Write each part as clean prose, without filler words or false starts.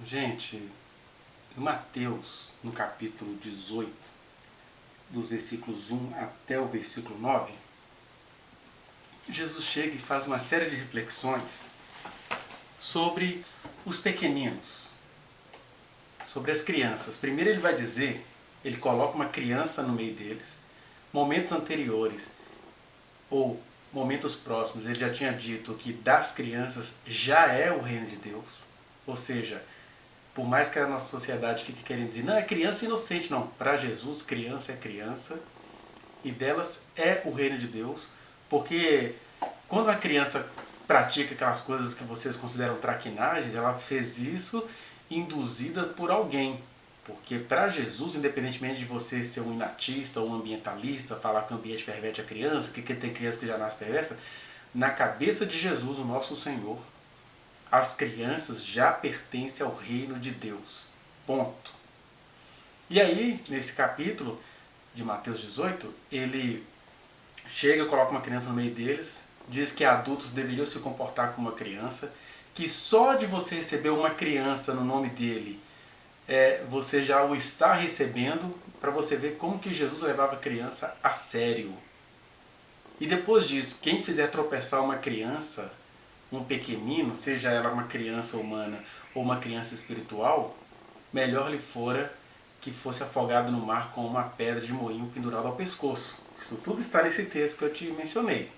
Gente, em Mateus, no capítulo 18, dos versículos 1 até o versículo 9, Jesus chega e faz uma série de reflexões sobre os pequeninos, sobre as crianças. Primeiro ele vai dizer, ele coloca uma criança no meio deles. Momentos anteriores, ou momentos próximos, ele já tinha dito que das crianças já é o reino de Deus. Ou seja, por mais que a nossa sociedade fique querendo dizer, não, é criança inocente. Não, para Jesus, criança é criança, e delas é o reino de Deus, porque quando a criança pratica aquelas coisas que vocês consideram traquinagens, ela fez isso induzida por alguém. Porque para Jesus, independentemente de você ser um inatista ou um ambientalista, falar que o ambiente perverte a criança, que tem criança que já nasce perversa, na cabeça de Jesus, o nosso Senhor, as crianças já pertencem ao reino de Deus. Ponto. E aí, nesse capítulo de Mateus 18, ele chega, coloca uma criança no meio deles, diz que adultos deveriam se comportar como uma criança, que só de você receber uma criança no nome dele, você já o está recebendo, para você ver como que Jesus levava a criança a sério. E depois disso, quem fizer tropeçar uma criança, um pequenino, seja ela uma criança humana ou uma criança espiritual, melhor lhe fora que fosse afogado no mar com uma pedra de moinho pendurada ao pescoço. Isso tudo está nesse texto que eu te mencionei.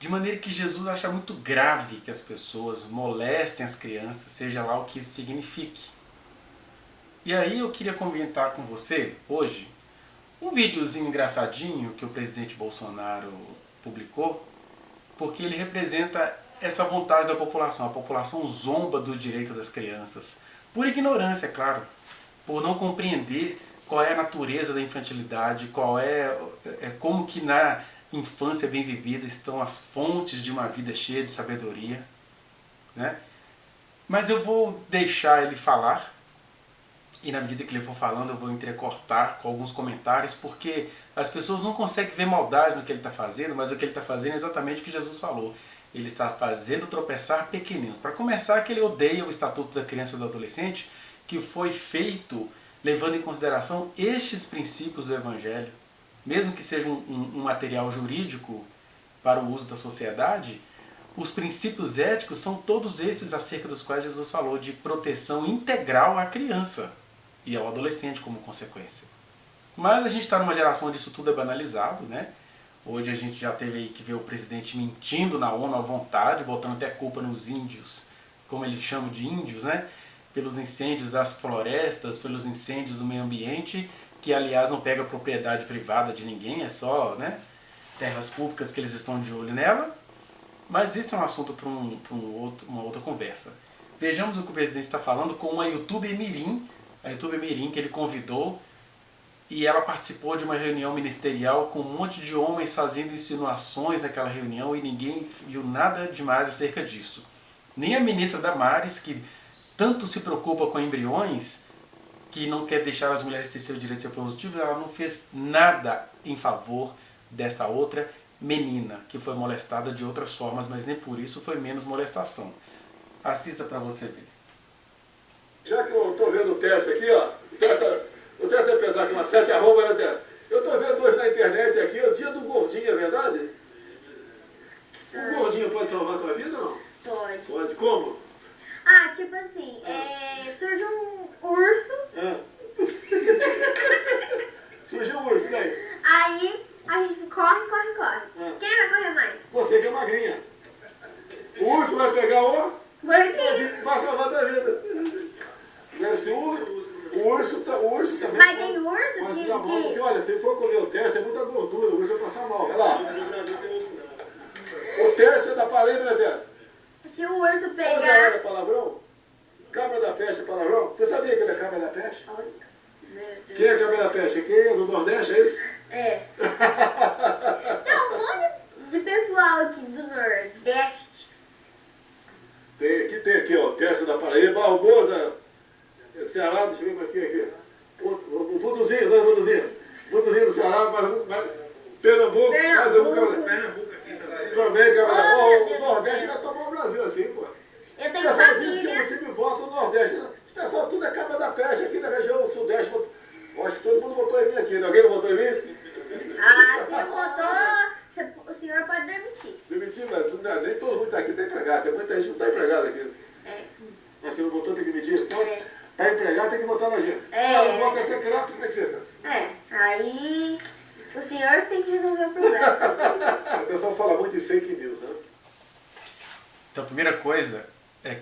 De maneira que Jesus acha muito grave que as pessoas molestem as crianças, seja lá o que isso signifique. E aí eu queria comentar com você, hoje, um videozinho engraçadinho que o presidente Bolsonaro publicou, porque ele representa essa vontade da população. A população zomba do direito das crianças. Por ignorância, é claro. Por não compreender qual é a natureza da infantilidade, como que na infância bem vivida estão as fontes de uma vida cheia de sabedoria. Né? Mas eu vou deixar ele falar, e na medida que ele for falando eu vou entrecortar com alguns comentários, porque as pessoas não conseguem ver maldade no que ele está fazendo, mas o que ele está fazendo é exatamente o que Jesus falou. Ele está fazendo tropeçar pequeninos. Para começar, que ele odeia o Estatuto da Criança e do Adolescente, que foi feito levando em consideração estes princípios do Evangelho. Mesmo que seja um material jurídico para o uso da sociedade, os princípios éticos são todos esses acerca dos quais Jesus falou, de proteção integral à criança e ao adolescente como consequência. Mas a gente está numa geração onde isso tudo é banalizado, né? Hoje a gente já teve aí que ver o presidente mentindo na ONU à vontade, botando até culpa nos índios, como ele chama de índios, né? Pelos incêndios das florestas, pelos incêndios do meio ambiente, que aliás não pega propriedade privada de ninguém, é só, né, terras públicas que eles estão de olho nela. Mas esse é um assunto para uma outra conversa. Vejamos o que o presidente está falando com uma youtuber mirim, a youtuber mirim que ele convidou, e ela participou de uma reunião ministerial com um monte de homens fazendo insinuações naquela reunião, e ninguém viu nada demais acerca disso. Nem a ministra Damares, que tanto se preocupa com embriões, que não quer deixar as mulheres ter seu direito de ser positivos, ela não fez nada em favor desta outra menina, que foi molestada de outras formas, mas nem por isso foi menos molestação. Assista para você ver. Já que eu estou vendo o teste aqui, ó, o teste é pesar aqui umas 7 arrobas, né, teste? Eu estou vendo hoje na internet aqui, é o dia do gordinho, é verdade? O gordinho pode salvar a tua vida ou não? Pode. Pode. Como? Ah, tipo assim, surge um urso. Surgiu um urso, daí? Aí a gente corre. Quem vai correr mais? Você que é magrinha. O urso vai pegar o... Gordinho. Vai salvar a tua vida. Esse o urso também... Mas tem urso pode que... se dar mal, porque olha, se for comer o teste, é muita gordura, o urso vai passar mal. Olha lá. O teste é da Paraíba, né, teste? Se o urso Sabe pegar... é palavrão? Cabra da peste é palavrão? Você sabia que ele é cabra da peste? Olha, meu Deus. Quem é cabra da peste? Quem é do Nordeste, é isso? É. Tem um monte de pessoal aqui do Nordeste. Tem aqui, ó, teste da Paraíba, Barbosa, Ceará, deixa eu ver aqui. O Vuduzinho, não é Vuduzinho? Vuduzinho do Ceará, mas Pernambuco, mais algum cabra. Pernambuco aqui também, cabra da peste. O Nordeste vai tomar o Brasil assim, pô. Eu tenho Você disse que família. o time vota no Nordeste.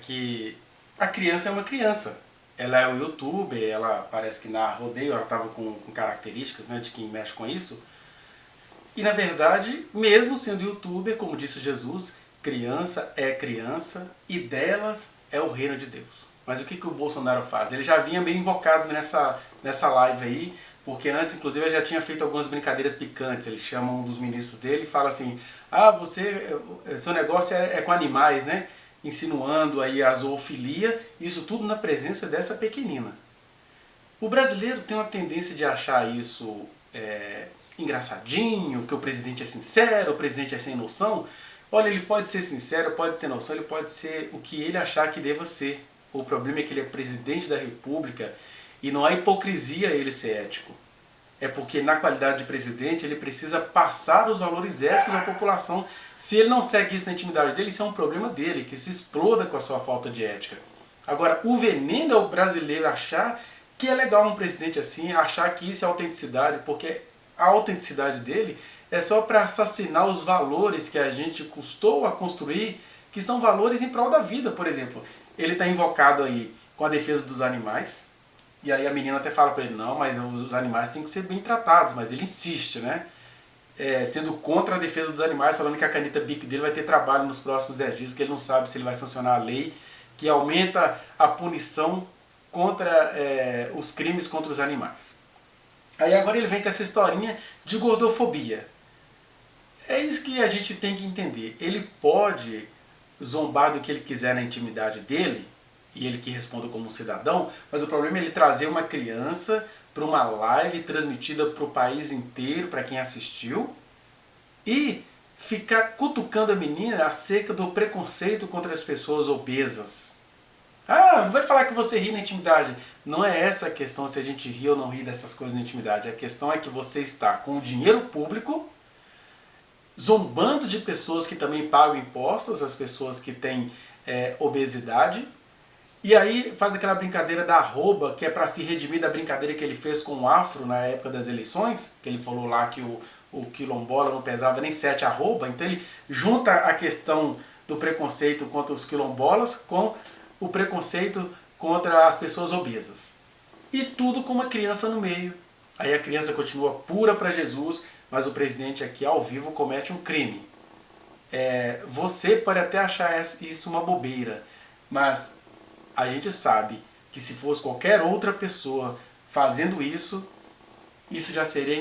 que a criança é uma criança. Ela é um youtuber, ela parece que narra rodeio, ela estava com características, né, de quem mexe com isso. E na verdade, mesmo sendo youtuber, como disse Jesus, criança é criança e delas é o reino de Deus. Mas o que o Bolsonaro faz? Ele já vinha meio invocado nessa live aí, porque antes, inclusive, ele já tinha feito algumas brincadeiras picantes. Ele chama um dos ministros dele e fala assim: ah, seu negócio é com animais, né? Insinuando aí a zoofilia, isso tudo na presença dessa pequenina. O brasileiro tem uma tendência de achar isso engraçadinho, que o presidente é sincero, o presidente é sem noção. Olha, ele pode ser sincero, pode ter noção, ele pode ser o que ele achar que deva ser. O problema é que ele é presidente da República e não há hipocrisia ele ser ético. É porque na qualidade de presidente ele precisa passar os valores éticos à população. Se ele não segue isso na intimidade dele, isso é um problema dele, que se exploda com a sua falta de ética. Agora, o veneno é o brasileiro achar que é legal um presidente assim, achar que isso é autenticidade, porque a autenticidade dele é só para assassinar os valores que a gente custou a construir, que são valores em prol da vida. Por exemplo, ele está invocado aí com a defesa dos animais, e aí a menina até fala para ele: não, mas os animais têm que ser bem tratados, mas ele insiste, né? Sendo contra a defesa dos animais, falando que a caneta BIC dele vai ter trabalho nos próximos 10 dias, que ele não sabe se ele vai sancionar a lei que aumenta a punição contra os crimes contra os animais. Aí agora ele vem com essa historinha de gordofobia. É isso que a gente tem que entender. Ele pode zombar do que ele quiser na intimidade dele, e ele que responda como um cidadão, mas o problema é ele trazer uma criança para uma live transmitida para o país inteiro, para quem assistiu, e ficar cutucando a menina acerca do preconceito contra as pessoas obesas. Ah, não vai falar que você ri na intimidade. Não é essa a questão, se a gente ri ou não ri dessas coisas na intimidade. A questão é que você está com o dinheiro público, zombando de pessoas que também pagam impostos, as pessoas que têm obesidade, e aí faz aquela brincadeira da arroba, que é para se redimir da brincadeira que ele fez com o Afro na época das eleições, que ele falou lá que o quilombola não pesava nem 7 arroba, então ele junta a questão do preconceito contra os quilombolas com o preconceito contra as pessoas obesas. E tudo com uma criança no meio. Aí a criança continua pura para Jesus, mas o presidente aqui ao vivo comete um crime. Você pode até achar isso uma bobeira, mas a gente sabe que se fosse qualquer outra pessoa fazendo isso, isso já seria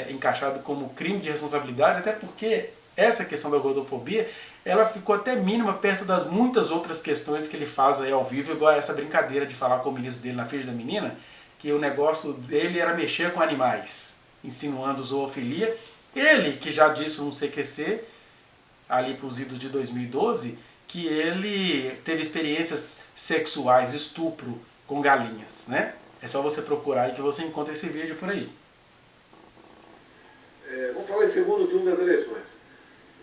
encaixado como crime de responsabilidade, até porque essa questão da gordofobia, ela ficou até mínima perto das muitas outras questões que ele faz aí ao vivo, igual essa brincadeira de falar com o ministro dele na frente da menina, que o negócio dele era mexer com animais, insinuando zoofilia. Ele, que já disse no CQC, ali para os idos de 2012, que ele teve experiências sexuais, estupro com galinhas, né? É só você procurar aí que você encontra esse vídeo por aí. Vamos falar em segundo turno das eleições.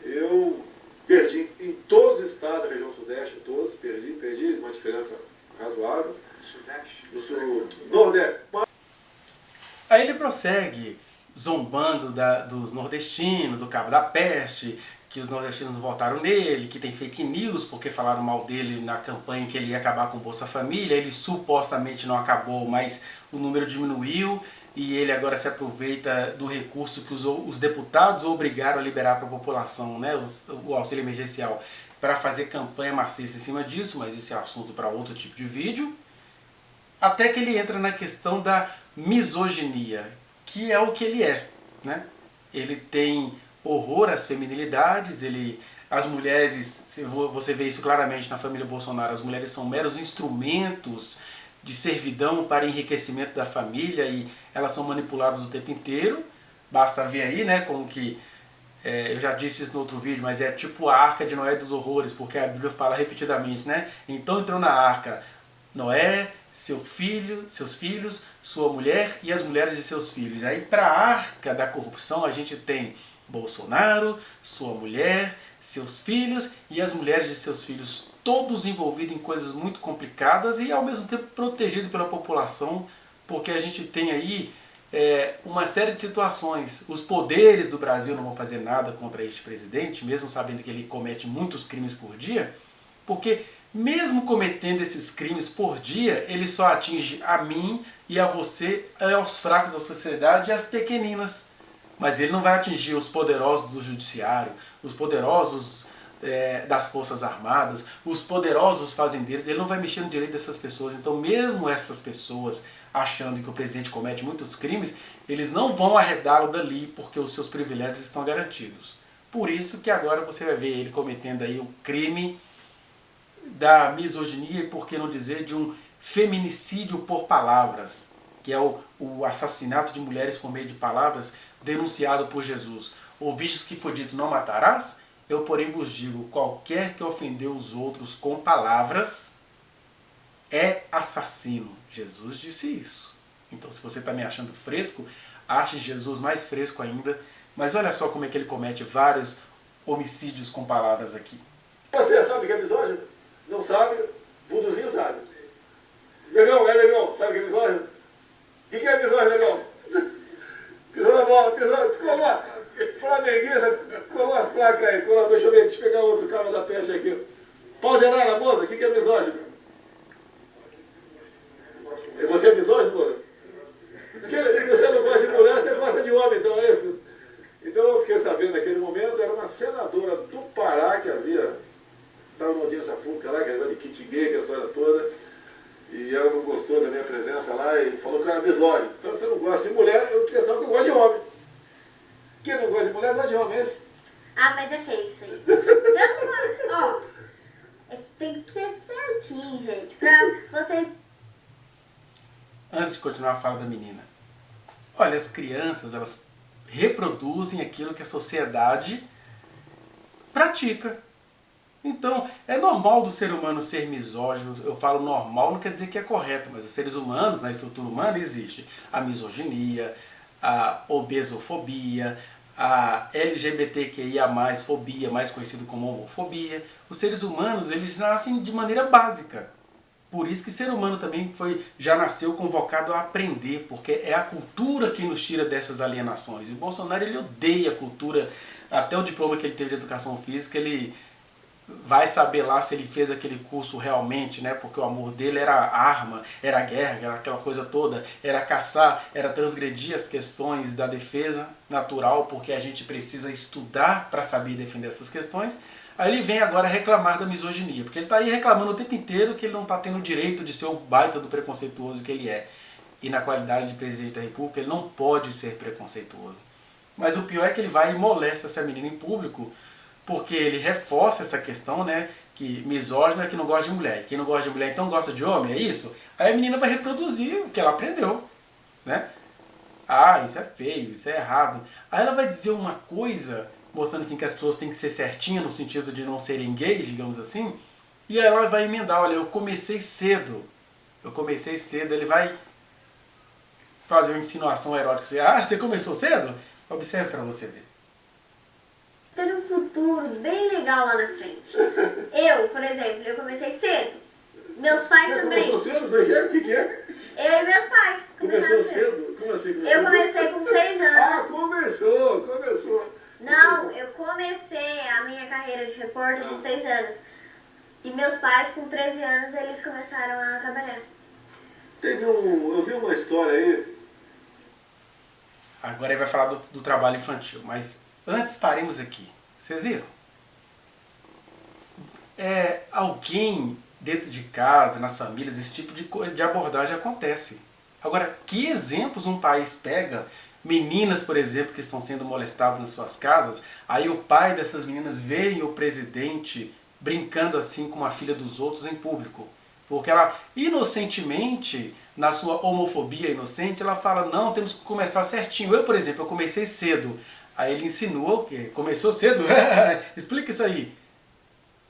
Eu perdi em todos os estados da região sudeste, todos, perdi uma diferença razoável. Sudeste? Nordeste. Aí ele prossegue zombando dos nordestinos, do Cabo da Peste, que os nordestinos votaram nele, que tem fake news porque falaram mal dele na campanha que ele ia acabar com o Bolsa Família. Ele supostamente não acabou, mas o número diminuiu e ele agora se aproveita do recurso que os deputados obrigaram a liberar para a população, né, o auxílio emergencial, para fazer campanha maciça em cima disso, mas isso é assunto para outro tipo de vídeo. Até que ele entra na questão da misoginia, que é o que ele é, né? Ele tem horror às feminilidades, as mulheres, você vê isso claramente na família Bolsonaro, as mulheres são meros instrumentos de servidão para enriquecimento da família e elas são manipuladas o tempo inteiro. Basta ver aí, né, como que, eu já disse isso no outro vídeo, mas é tipo a Arca de Noé dos horrores, porque a Bíblia fala repetidamente, né? Então entrou na arca Noé, seus filhos, sua mulher e as mulheres de seus filhos. Aí para a arca da corrupção a gente tem Bolsonaro, sua mulher, seus filhos e as mulheres de seus filhos, todos envolvidos em coisas muito complicadas e ao mesmo tempo protegidos pela população, porque a gente tem aí uma série de situações. Os poderes do Brasil não vão fazer nada contra este presidente, mesmo sabendo que ele comete muitos crimes por dia, porque mesmo cometendo esses crimes por dia, ele só atinge a mim e a você, aos fracos da sociedade e às pequeninas. Mas ele não vai atingir os poderosos do judiciário, os poderosos das forças armadas, os poderosos fazendeiros. Ele não vai mexer no direito dessas pessoas. Então mesmo essas pessoas achando que o presidente comete muitos crimes, eles não vão arredá-lo dali porque os seus privilégios estão garantidos. Por isso que agora você vai ver ele cometendo aí o crime da misoginia e, por que não dizer, de um feminicídio por palavras, que é o assassinato de mulheres por meio de palavras denunciado por Jesus. Ouvistes que foi dito, não matarás? Eu, porém, vos digo, qualquer que ofendeu os outros com palavras é assassino. Jesus disse isso. Então, se você está me achando fresco, ache Jesus mais fresco ainda. Mas olha só como é que ele comete vários homicídios com palavras aqui. Você sabe que é misógino? Não sabe? Vuduzinho sabe. Negão, negão, sabe que é misógino? O que é misógino, negão? Pisou na bola, colou. Flamenguista, colou as placas aí, colou, deixa eu ver, deixa eu pegar outro cara da peste aqui. Pau de arara, moça, o que é misógino? Você é misógino, moça? Você não gosta de mulher, você gosta de homem, então é isso? Então eu fiquei sabendo naquele momento, era uma senadora do Pará que havia, estava numa audiência pública lá, que era de kit gay, que a história toda, e ela não gostou da minha presença lá e falou que eu era misógino. Então você não gosta de mulher, eu pensava que eu gosto de homem. Quem não gosta de mulher, gosta de homem. Ah, mas é feio isso aí. Então, ó, tem que ser certinho, gente, pra vocês... Antes de continuar a fala da menina, olha, as crianças, elas reproduzem aquilo que a sociedade pratica. Então, é normal do ser humano ser misógino. Eu falo normal, não quer dizer que é correto, mas os seres humanos, na estrutura humana, existe a misoginia, a obesofobia, a LGBTQIA+, fobia, mais conhecido como homofobia. Os seres humanos, eles nascem de maneira básica. Por isso que ser humano também já nasceu convocado a aprender, porque é a cultura que nos tira dessas alienações. E o Bolsonaro, ele odeia a cultura, até o diploma que ele teve de educação física, ele vai saber lá se ele fez aquele curso realmente, né? Porque o amor dele era arma, era guerra, era aquela coisa toda, era caçar, era transgredir as questões da defesa natural, porque a gente precisa estudar para saber defender essas questões. Aí ele vem agora reclamar da misoginia, porque ele está aí reclamando o tempo inteiro que ele não está tendo o direito de ser o baita do preconceituoso que ele é. E na qualidade de presidente da República ele não pode ser preconceituoso. Mas o pior é que ele vai e molesta essa menina em público, porque ele reforça essa questão, né, que misógino é que não gosta de mulher, e quem não gosta de mulher então gosta de homem, é isso? Aí a menina vai reproduzir o que ela aprendeu, né? Ah, isso é feio, isso é errado. Aí ela vai dizer uma coisa, mostrando assim que as pessoas têm que ser certinhas no sentido de não serem gays, digamos assim, e aí ela vai emendar, olha, eu comecei cedo, ele vai fazer uma insinuação erótica, assim, ah, você começou cedo? Observe para você ver. Ter um futuro bem legal lá na frente. Eu, por exemplo, eu comecei cedo. Meus pais também. Começou cedo? O que é? Eu e meus pais Começou cedo? Como assim? Eu comecei com 6 anos. Ah, começou. Não, eu comecei a minha carreira de repórter com 6 anos. E meus pais, com 13 anos, eles começaram a trabalhar. Eu vi uma história aí. Agora ele vai falar do trabalho infantil, mas antes paremos aqui. Vocês viram? Alguém dentro de casa, nas famílias, esse tipo de coisa, de abordagem acontece. Agora, que exemplos um país pega? Meninas, por exemplo, que estão sendo molestadas nas suas casas, aí o pai dessas meninas vê o presidente brincando assim com a filha dos outros em público. Porque ela, inocentemente, na sua homofobia inocente, ela fala, não, temos que começar certinho. Eu, por exemplo, eu comecei cedo. Aí ele insinuou que começou cedo. Explica isso aí.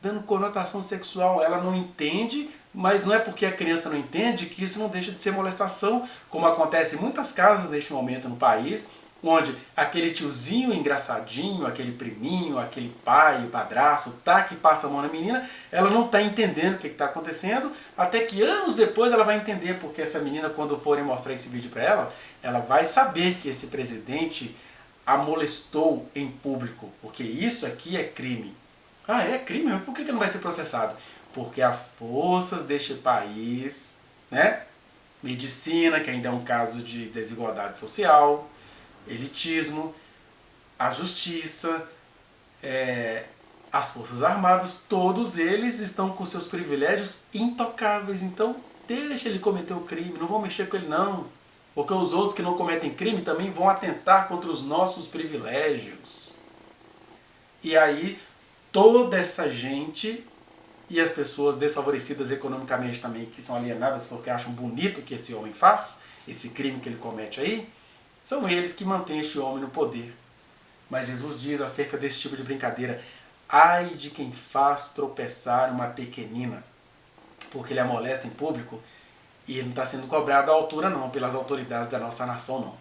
Dando conotação sexual. Ela não entende, mas não é porque a criança não entende que isso não deixa de ser molestação, como acontece em muitas casas neste momento no país, onde aquele tiozinho engraçadinho, aquele priminho, aquele pai, o padrasto, tá, que passa a mão na menina, ela não está entendendo o que está acontecendo, até que anos depois ela vai entender, porque essa menina, quando forem mostrar esse vídeo para ela, ela vai saber que esse presidente a molestou em público, porque isso aqui é crime. Ah, é crime? Mas por que não vai ser processado? porque as forças deste país, né, medicina, que ainda é um caso de desigualdade social, elitismo, a justiça, as forças armadas, todos eles estão com seus privilégios intocáveis. Então deixa ele cometer o crime, não vão mexer com ele não, porque os outros que não cometem crime também vão atentar contra os nossos privilégios. E aí toda essa gente e as pessoas desfavorecidas economicamente também, que são alienadas porque acham bonito o que esse homem faz, esse crime que ele comete aí, são eles que mantêm este homem no poder. Mas Jesus diz acerca desse tipo de brincadeira: ai de quem faz tropeçar uma pequenina, porque ele a molesta em público e ele não está sendo cobrado à altura não, pelas autoridades da nossa nação não.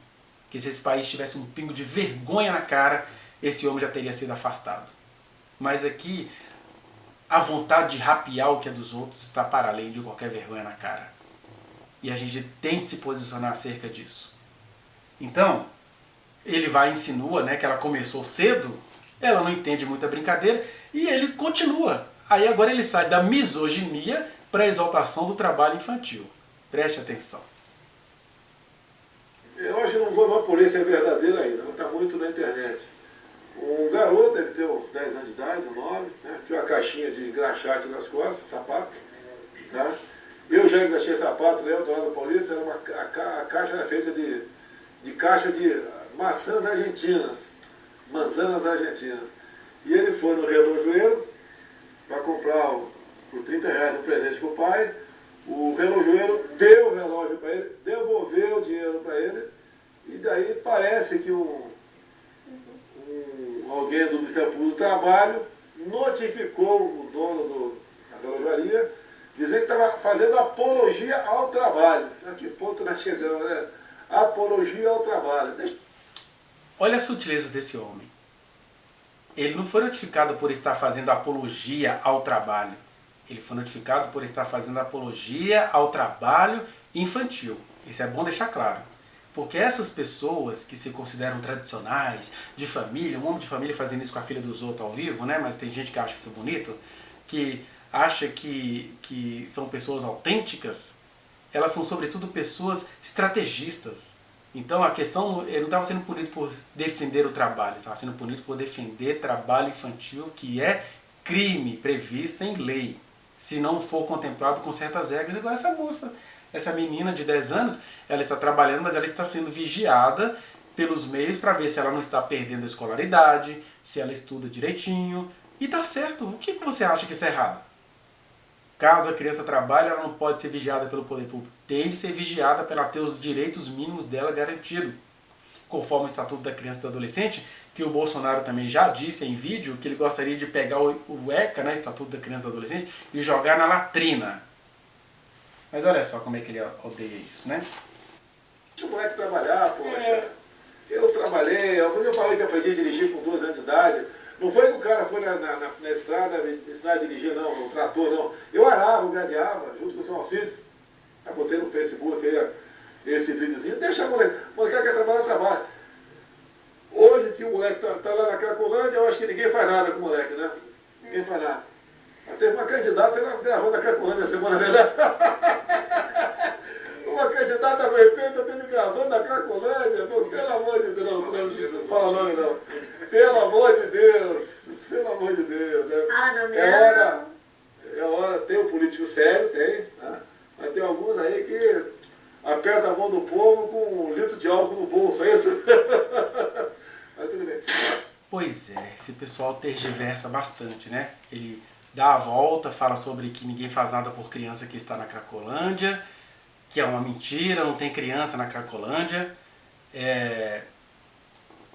Que se esse país tivesse um pingo de vergonha na cara, esse homem já teria sido afastado. Mas aqui, a vontade de rapear o que é dos outros está para além de qualquer vergonha na cara. E a gente tem que se posicionar acerca disso. Então, ele vai e insinua, né, que ela começou cedo, ela não entende muita brincadeira, e ele continua. Aí agora ele sai da misoginia para a exaltação do trabalho infantil. Preste atenção. Eu acho que não foi uma polícia verdadeira ainda, não está muito na internet. Um garoto, deve ter uns 10 anos de idade, 9, né? Tinha uma caixinha de engraxate nas costas, sapato. Tá? Eu já engraxei sapato, lembro do lado da polícia, a caixa era feita de caixa de maçãs argentinas, manzanas argentinas. E ele foi no relojoeiro para comprar por R$30 um presente para o pai. O relojoeiro deu o relógio para ele, devolveu o dinheiro para ele, e daí parece que alguém do Ministério Público do Trabalho notificou o dono da relojaria, dizendo que estava fazendo apologia ao trabalho. A que ponto nós chegamos, né? Apologia ao trabalho. Olha a sutileza desse homem. Ele não foi notificado por estar fazendo apologia ao trabalho. Ele foi notificado por estar fazendo apologia ao trabalho infantil. Isso é bom deixar claro. Porque essas pessoas que se consideram tradicionais, de família, um homem de família fazendo isso com a filha dos outros ao vivo, né? Mas tem gente que acha isso bonito, que acha que são pessoas autênticas, elas são sobretudo pessoas estrategistas. Então a questão, ele não estava sendo punido por defender o trabalho, ele estava sendo punido por defender trabalho infantil, que é crime previsto em lei, se não for contemplado com certas regras. Igual essa moça, essa menina de 10 anos, ela está trabalhando, mas ela está sendo vigiada pelos meios para ver se ela não está perdendo a escolaridade, se ela estuda direitinho. E tá certo. O que você acha que isso é errado? Caso a criança trabalhe, ela não pode ser vigiada pelo poder público. Tem de ser vigiada para ter os direitos mínimos dela garantidos. Conforme o Estatuto da Criança e do Adolescente, que o Bolsonaro também já disse em vídeo que ele gostaria de pegar o ECA, né, Estatuto da Criança e do Adolescente, e jogar na latrina. Mas olha só como é que ele odeia isso, né? Deixa o moleque trabalhar, poxa. Eu trabalhei, eu falei que aprendi a dirigir com 12 anos de idade. Não foi que o cara foi na estrada me ensinar a dirigir, não, no trator, não. Eu arava, eu gradeava, junto com o seu Alcides. Eu botei no Facebook aí esse videozinho. Deixa a molecada quer trabalhar, trabalha. Hoje, se o moleque tá lá na Cracolândia, eu acho que ninguém faz nada com o moleque, né? Ninguém faz nada. Mas teve uma candidata gravando a Cracolândia semana, verdade? Uma candidata prefeita teve gravando a Cracolândia, pelo amor de Deus, não fala nome não. Pelo amor de Deus, né? Ah, não, É hora, tem um político sério, tem, né? Mas tem alguns aí que aperta a mão do povo com 1 litro de álcool no bolso, é isso? Mas tudo bem. Pois é, esse pessoal tergiversa bastante, né? Ele dá a volta, fala sobre que ninguém faz nada por criança que está na Cracolândia, que é uma mentira, não tem criança na Cracolândia.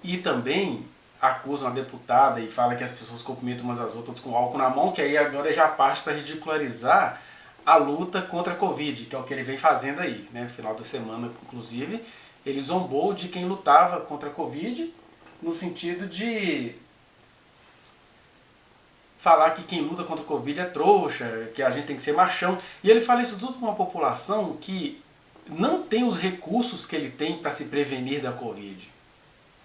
E também acusam a deputada e fala que as pessoas cumprimentam umas às outras com álcool na mão, que aí agora já parte para ridicularizar a luta contra a Covid, que é o que ele vem fazendo aí, né? No final da semana, inclusive, ele zombou de quem lutava contra a Covid, no sentido de falar que quem luta contra a Covid é trouxa, que a gente tem que ser machão. E ele fala isso tudo para uma população que não tem os recursos que ele tem para se prevenir da Covid.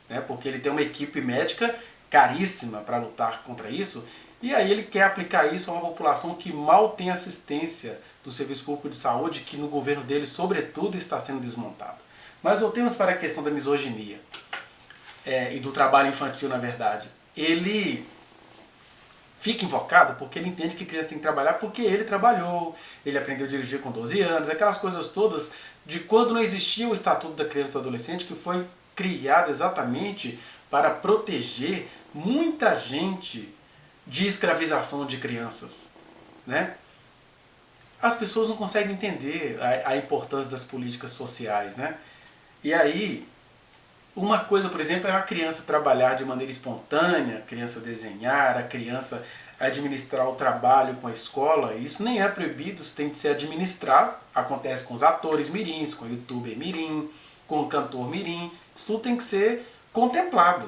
Né? Porque ele tem uma equipe médica caríssima para lutar contra isso, E aí ele quer aplicar isso a uma população que mal tem assistência do Serviço Público de Saúde, que no governo dele, sobretudo, está sendo desmontado. Mas voltemos para a questão da misoginia e do trabalho infantil, na verdade. Ele fica invocado porque ele entende que criança tem que trabalhar porque ele trabalhou, ele aprendeu a dirigir com 12 anos, aquelas coisas todas de quando não existia o Estatuto da Criança e do Adolescente, que foi criado exatamente para proteger muita gente de escravização de crianças, né? As pessoas não conseguem entender a importância das políticas sociais, né? E aí, uma coisa, por exemplo, é a criança trabalhar de maneira espontânea, a criança desenhar, a criança administrar o trabalho com a escola. Isso nem é proibido, isso tem que ser administrado. Acontece com os atores mirins, com o youtuber mirim, com o cantor mirim. Isso tudo tem que ser contemplado.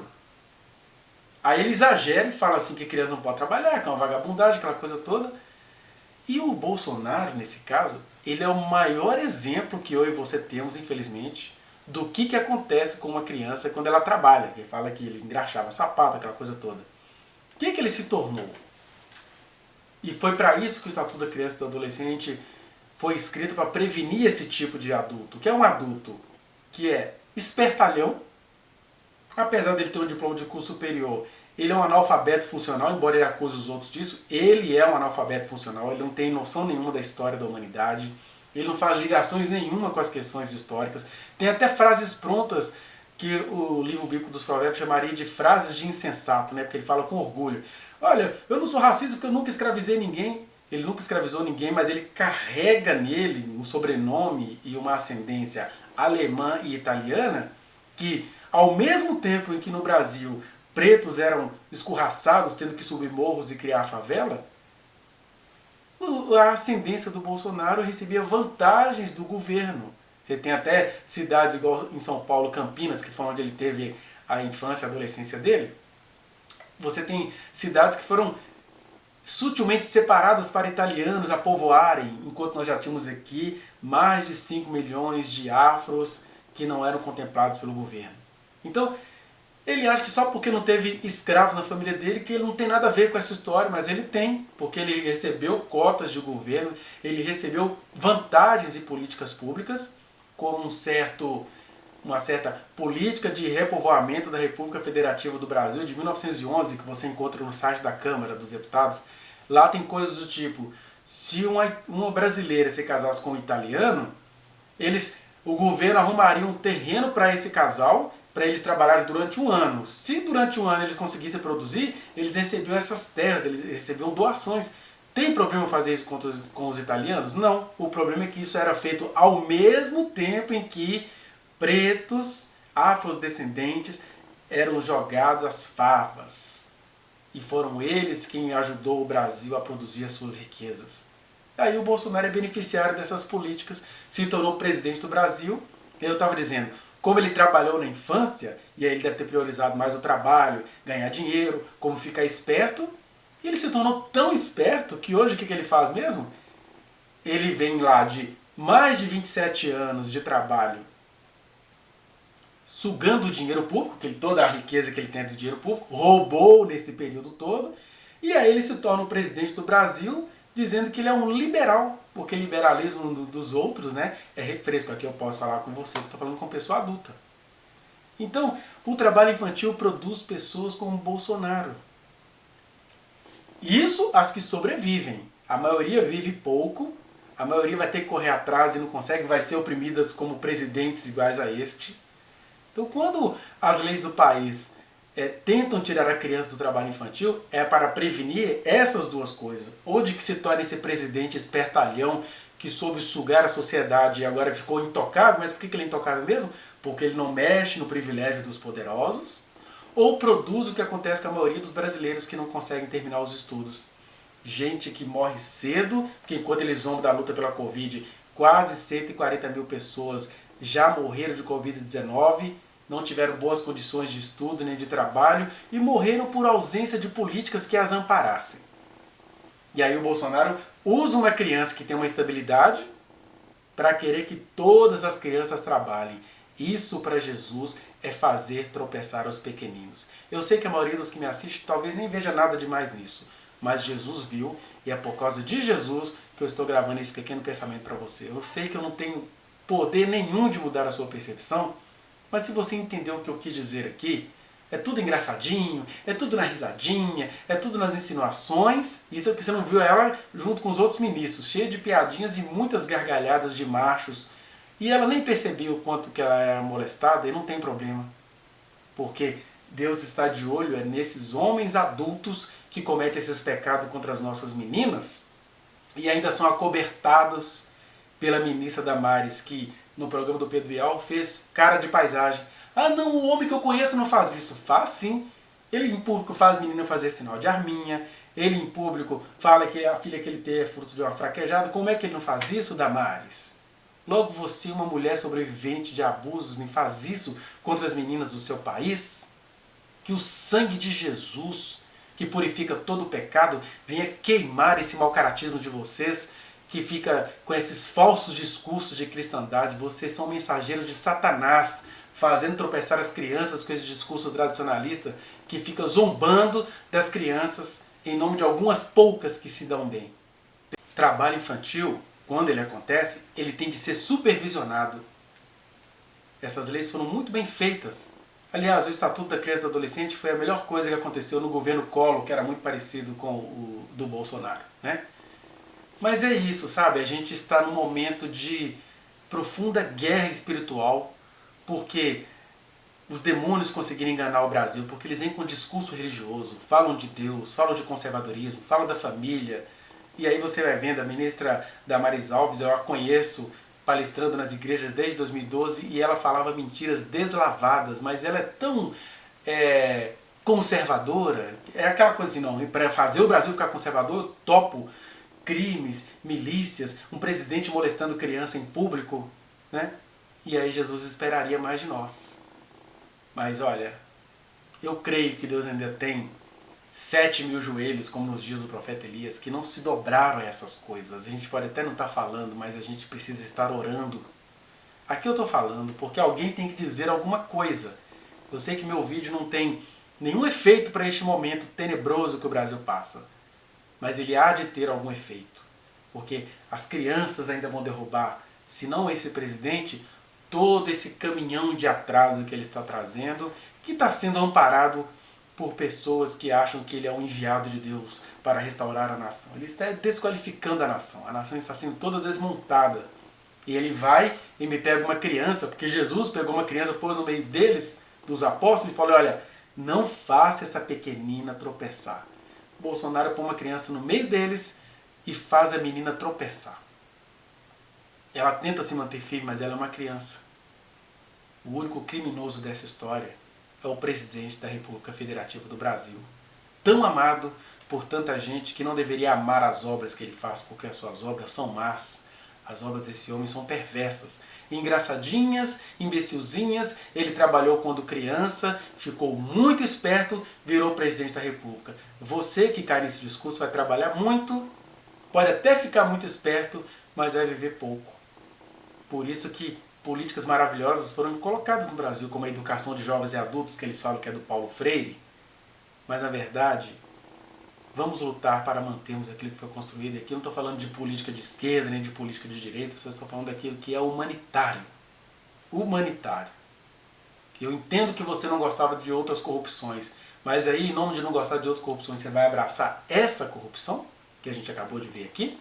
Aí ele exagera e fala assim que a criança não pode trabalhar, que é uma vagabundagem, aquela coisa toda. E o Bolsonaro, nesse caso, ele é o maior exemplo que eu e você temos, infelizmente, do que acontece com uma criança quando ela trabalha. Ele fala que ele engraxava sapato, aquela coisa toda. O que ele se tornou? E foi para isso que o Estatuto da Criança e do Adolescente foi escrito, para prevenir esse tipo de adulto, que é um adulto que é espertalhão, apesar dele ter um diploma de curso superior, ele é um analfabeto funcional, embora ele acuse os outros disso, ele é um analfabeto funcional, ele não tem noção nenhuma da história da humanidade, ele não faz ligações nenhuma com as questões históricas, tem até frases prontas que o livro bíblico dos provérbios chamaria de frases de insensato, né? Porque ele fala com orgulho. Olha, eu não sou racista porque eu nunca escravizei ninguém. Ele nunca escravizou ninguém, mas ele carrega nele um sobrenome e uma ascendência alemã e italiana que, ao mesmo tempo em que no Brasil pretos eram escorraçados, tendo que subir morros e criar favela, a ascendência do Bolsonaro recebia vantagens do governo. Você tem até cidades igual em São Paulo, Campinas, que foi onde ele teve a infância e a adolescência dele. Você tem cidades que foram sutilmente separadas para italianos a povoarem, enquanto nós já tínhamos aqui mais de 5 milhões de afros que não eram contemplados pelo governo. Então, ele acha que só porque não teve escravo na família dele, que ele não tem nada a ver com essa história, mas ele tem, porque ele recebeu cotas de governo, ele recebeu vantagens e políticas públicas, como uma certa política de repovoamento da República Federativa do Brasil de 1911, que você encontra no site da Câmara dos Deputados. Lá tem coisas do tipo, se uma brasileira se casasse com um italiano, o governo arrumaria um terreno para esse casal, para eles trabalharem durante um ano. Se durante um ano eles conseguissem produzir, eles recebiam essas terras, eles recebiam doações. Tem problema fazer isso com os italianos? Não. O problema é que isso era feito ao mesmo tempo em que pretos, afrodescendentes, eram jogados às favas. E foram eles quem ajudou o Brasil a produzir as suas riquezas. Aí o Bolsonaro é beneficiário dessas políticas, se tornou presidente do Brasil. Eu estava dizendo, como ele trabalhou na infância, e aí ele deve ter priorizado mais o trabalho, ganhar dinheiro, como ficar esperto, e ele se tornou tão esperto que hoje o que ele faz mesmo? Ele vem lá de mais de 27 anos de trabalho sugando o dinheiro público, toda a riqueza que ele tem do dinheiro público, roubou nesse período todo, e aí ele se torna o presidente do Brasil, dizendo que ele é um liberal, porque liberalismo dos outros, né, é refresco. Aqui eu posso falar com você, que estou falando com pessoa adulta. Então, o trabalho infantil produz pessoas como Bolsonaro. Isso as que sobrevivem. A maioria vive pouco, a maioria vai ter que correr atrás e não consegue, vai ser oprimidas como presidentes iguais a este. Então, quando as leis do país tentam tirar a criança do trabalho infantil, é para prevenir essas duas coisas. Ou de que se torne esse presidente espertalhão que soube sugar a sociedade e agora ficou intocável. Mas por que ele é intocável mesmo? Porque ele não mexe no privilégio dos poderosos. Ou produz o que acontece com a maioria dos brasileiros que não conseguem terminar os estudos. Gente que morre cedo, porque enquanto eles zombam da luta pela Covid, quase 140 mil pessoas já morreram de Covid-19, não tiveram boas condições de estudo nem de trabalho e morreram por ausência de políticas que as amparassem. E aí o Bolsonaro usa uma criança que tem uma estabilidade para querer que todas as crianças trabalhem. Isso para Jesus é fazer tropeçar os pequeninos. Eu sei que a maioria dos que me assiste talvez nem veja nada demais nisso. mas Jesus viu, e é por causa de Jesus que eu estou gravando esse pequeno pensamento para você. Eu sei que eu não tenho poder nenhum de mudar a sua percepção, mas se você entendeu o que eu quis dizer aqui, é tudo engraçadinho, é tudo na risadinha, é tudo nas insinuações. Isso é porque você não viu ela junto com os outros ministros, cheia de piadinhas e muitas gargalhadas de machos. E ela nem percebeu o quanto que ela era molestada, e não tem problema. Porque Deus está de olho nesses homens adultos que cometem esses pecados contra as nossas meninas e ainda são acobertados pela ministra Damares, que no programa do Pedro Bial fez cara de paisagem. Ah não, o homem que eu conheço não faz isso. Faz sim. Ele em público faz menina fazer sinal de arminha, ele em público fala que a filha que ele tem é fruto de uma fraquejada. Como é que ele não faz isso, Damares? Logo você, uma mulher sobrevivente de abusos, me faz isso contra as meninas do seu país? Que o sangue de Jesus, que purifica todo o pecado, venha queimar esse mau caratismo de vocês, que fica com esses falsos discursos de cristandade. Vocês são mensageiros de Satanás, fazendo tropeçar as crianças com esse discurso tradicionalista, que fica zombando das crianças em nome de algumas poucas que se dão bem. Trabalho infantil, quando ele acontece, ele tem de ser supervisionado. Essas leis foram muito bem feitas. Aliás, o Estatuto da Criança e do Adolescente foi a melhor coisa que aconteceu no governo Collor, que era muito parecido com o do Bolsonaro, né? Mas é isso, sabe? A gente está num momento de profunda guerra espiritual, porque os demônios conseguiram enganar o Brasil, porque eles vêm com discurso religioso, falam de Deus, falam de conservadorismo, falam da família. E aí você vai vendo a ministra Damares Alves, eu a conheço palestrando nas igrejas desde 2012, e ela falava mentiras deslavadas, mas ela é tão conservadora, é aquela coisa assim, não, para fazer o Brasil ficar conservador, eu topo crimes, milícias, um presidente molestando criança em público, né? E aí Jesus esperaria mais de nós. Mas olha, eu creio que Deus ainda tem 7.000 joelhos, como nos dias do profeta Elias, que não se dobraram a essas coisas. A gente pode até não estar falando, mas a gente precisa estar orando. Aqui eu estou falando porque alguém tem que dizer alguma coisa. Eu sei que meu vídeo não tem nenhum efeito para este momento tenebroso que o Brasil passa, mas ele há de ter algum efeito, porque as crianças ainda vão derrubar, se não esse presidente, todo esse caminhão de atraso que ele está trazendo, que está sendo amparado por pessoas que acham que ele é um enviado de Deus para restaurar a nação. Ele está desqualificando a nação está sendo toda desmontada. E ele vai e me pega uma criança, porque Jesus pegou uma criança, pôs no meio deles, dos apóstolos, e falou, olha, não faça essa pequenina tropeçar. Bolsonaro põe uma criança no meio deles e faz a menina tropeçar. Ela tenta se manter firme, mas ela é uma criança. O único criminoso dessa história é o presidente da República Federativa do Brasil, tão amado por tanta gente que não deveria amar as obras que ele faz, porque as suas obras são más. As obras desse homem são perversas, engraçadinhas, imbecilzinhas. Ele trabalhou quando criança, ficou muito esperto, virou presidente da República. Você que cai nesse discurso vai trabalhar muito, pode até ficar muito esperto, mas vai viver pouco. Por isso que políticas maravilhosas foram colocadas no Brasil, como a educação de jovens e adultos, que eles falam que é do Paulo Freire. Mas na verdade, vamos lutar para mantermos aquilo que foi construído. Aqui eu não estou falando de política de esquerda, nem de política de direita, só estou falando daquilo que é humanitário. Humanitário. Eu entendo que você não gostava de outras corrupções, mas aí, em nome de não gostar de outras corrupções, você vai abraçar essa corrupção, que a gente acabou de ver aqui?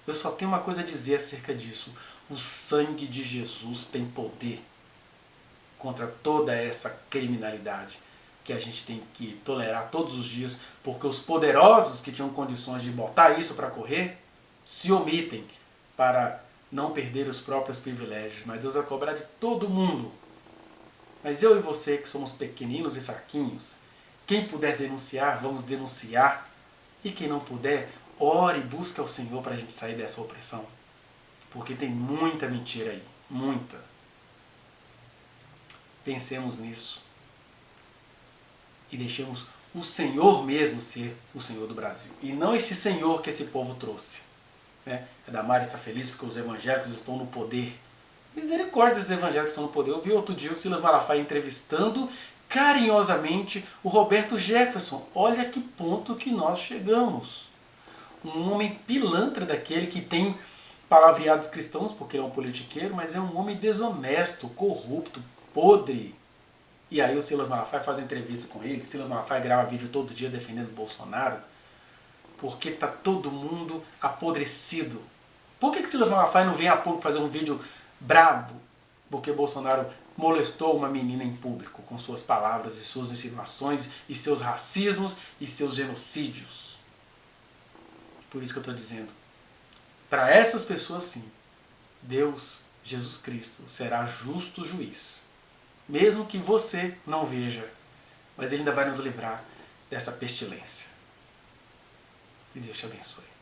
Eu só tenho uma coisa a dizer acerca disso. O sangue de Jesus tem poder contra toda essa criminalidade que a gente tem que tolerar todos os dias, porque os poderosos que tinham condições de botar isso para correr, se omitem para não perder os próprios privilégios. Mas Deus vai cobrar de todo mundo. Mas eu e você, que somos pequeninos e fraquinhos, quem puder denunciar, vamos denunciar. E quem não puder, ore e busque ao Senhor para a gente sair dessa opressão. Porque tem muita mentira aí, muita. Pensemos nisso. E deixemos o Senhor mesmo ser o Senhor do Brasil. E não esse Senhor que esse povo trouxe. Né? A Damares está feliz porque os evangélicos estão no poder. Misericórdia desses evangélicos que estão no poder. Eu vi outro dia o Silas Malafaia entrevistando carinhosamente o Roberto Jefferson. Olha que ponto que nós chegamos. Um homem pilantra daquele que tem palavreados cristãos, porque ele é um politiqueiro, mas é um homem desonesto, corrupto, podre. E aí o Silas Malafaia faz entrevista com ele, o Silas Malafaia grava vídeo todo dia defendendo o Bolsonaro, porque está todo mundo apodrecido. Por que Silas Malafaia não vem a público fazer um vídeo brabo? Porque Bolsonaro molestou uma menina em público com suas palavras e suas insinuações e seus racismos e seus genocídios. Por isso que eu estou dizendo, para essas pessoas sim, Deus, Jesus Cristo, será justo juiz. Mesmo que você não veja, mas Ele ainda vai nos livrar dessa pestilência. E Deus te abençoe.